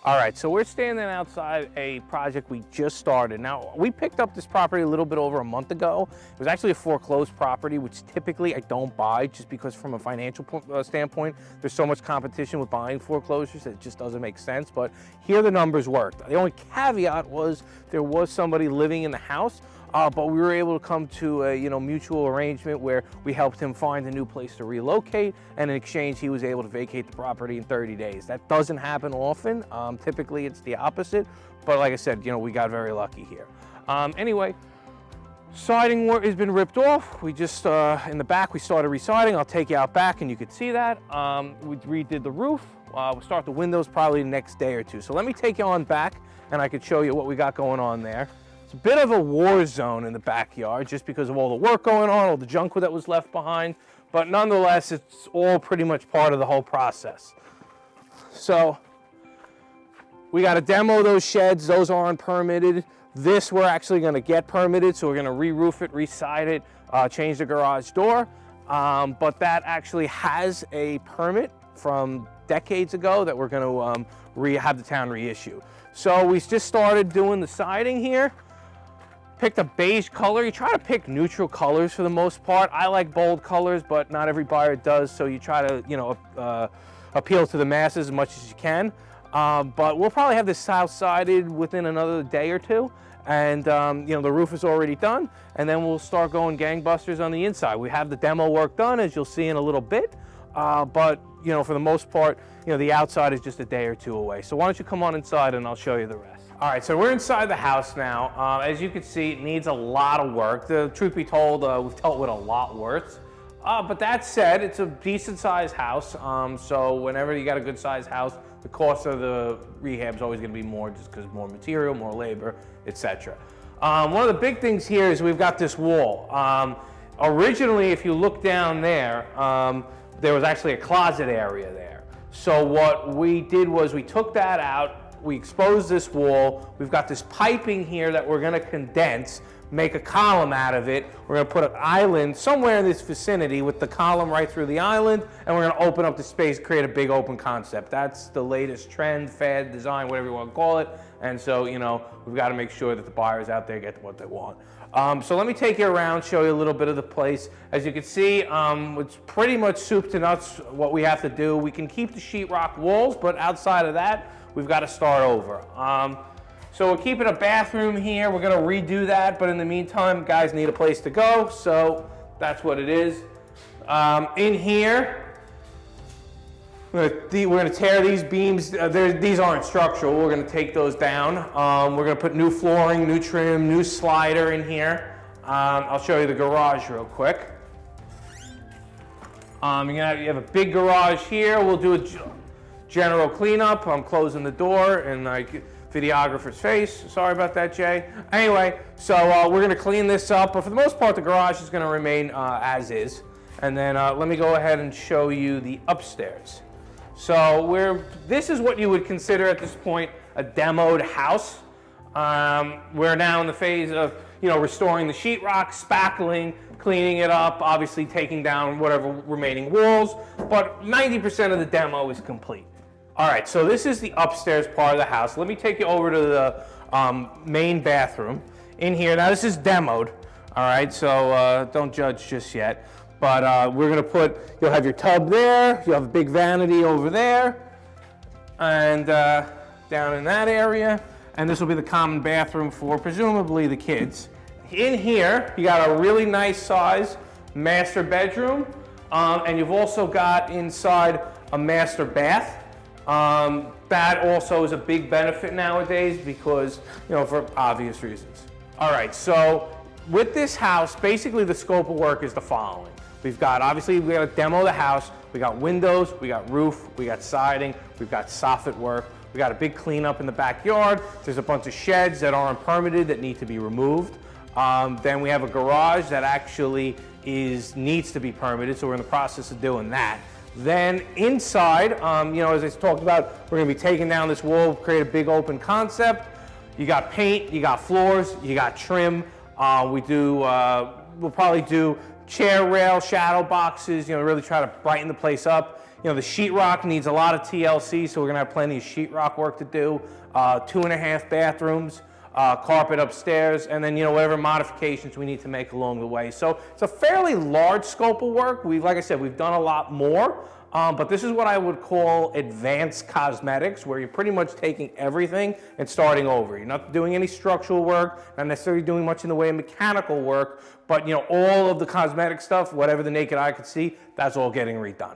All right, so we're standing outside a project we just started. Now, we picked up this property a little bit over a month ago. It was actually a foreclosed property, which typically I don't buy just because from a financial standpoint, there's so much competition with buying foreclosures that it just doesn't make sense. But here the numbers worked. The only caveat was there was somebody living in the house, but we were able to come to a mutual arrangement where we helped him find a new place to relocate, and in exchange he was able to vacate the property in 30 days. That doesn't happen often. Typically it's the opposite, but like I said, we got very lucky here. Anyway, siding has been ripped off. We just, in the back, we started residing. I'll take you out back and you can see that. We redid the roof. We'll start the windows probably the next day or two. So let me take you on back and I could show you what we got going on there. It's a bit of a war zone in the backyard just because of all the work going on, all the junk that was left behind, but nonetheless, it's all pretty much part of the whole process. So we got to demo those sheds. Those aren't permitted. This we're actually going to get permitted, so we're going to re-roof it, re-side it, change the garage door. But that actually has a permit from decades ago that we're going to have the town reissue. So we just started doing the siding here. Picked a beige color. You try to pick neutral colors for the most part. I like bold colors, but not every buyer does, so you try to appeal to the masses as much as you can. But we'll probably have this house sided within another day or two, and the roof is already done, and then we'll start going gangbusters on the inside. We have the demo work done, as you'll see in a little bit, but for the most part, the outside is just a day or two away. So why don't you come on inside and I'll show you the rest. All right, so we're inside the house now. As you can see, it needs a lot of work. The truth be told, we've dealt with a lot worse. But that said, it's a decent sized house. So whenever you got a good sized house, the cost of the rehab is always going to be more just because more material, more labor, etc. One of the big things here is we've got this wall. Originally, if you look down there, there was actually a closet area there. So what we did was we took that out. We exposed this wall. We've got this piping here that we're going to condense, make a column out of it. We're going to put an island somewhere in this vicinity with the column right through the island, and we're going to open up the space, create a big open concept. That's the latest trend, fad, design, whatever you want to call it. And so, we've got to make sure that the buyers out there get what they want. So let me take you around, show you a little bit of the place. As you can see, it's pretty much soup to nuts what we have to do. We can keep the sheetrock walls, but outside of that, we've got to start over. So we're keeping a bathroom here. We're going to redo that, but in the meantime, guys need a place to go, so that's what it is. In here, we're going to tear these beams. These aren't structural. We're going to take those down. We're going to put new flooring, new trim, new slider in here. I'll show you the garage real quick. You have a big garage here. We'll do a general cleanup. I'm closing the door in videographer's face. Sorry about that, Jay. Anyway, so we're going to clean this up, but for the most part, the garage is going to remain as is. And then let me go ahead and show you the upstairs. So this is what you would consider at this point a demoed house. We're now in the phase of restoring the sheetrock, spackling, cleaning it up, obviously taking down whatever remaining walls, but 90% of the demo is complete. All right, so this is the upstairs part of the house. Let me take you over to the main bathroom. In here, now this is demoed, all right, so don't judge just yet. But we're gonna you'll have your tub there, you'll have a big vanity over there, and down in that area, and this will be the common bathroom for presumably the kids. In here, you got a really nice size master bedroom, and you've also got inside a master bath. That also is a big benefit nowadays because, for obvious reasons. All right, so with this house, basically the scope of work is the following. Obviously, we got to demo the house. We got windows, we got roof, we got siding, we've got soffit work. We got a big cleanup in the backyard. There's a bunch of sheds that aren't permitted that need to be removed. Then we have a garage that actually needs to be permitted, so we're in the process of doing that. Then inside, as I talked about, we're going to be taking down this wall, create a big open concept. You got paint, you got floors, you got trim. We'll probably do chair rail, shadow boxes, you know, really try to brighten the place up. You know, the sheetrock needs a lot of TLC, so we're gonna have plenty of sheetrock work to do. 2.5 bathrooms, carpet upstairs, and then, you know, whatever modifications we need to make along the way. So it's a fairly large scope of work. Like I said, we've done a lot more, but this is what I would call advanced cosmetics, where you're pretty much taking everything and starting over. You're not doing any structural work, not necessarily doing much in the way of mechanical work, but, you know, all of the cosmetic stuff, whatever the naked eye could see, that's all getting redone.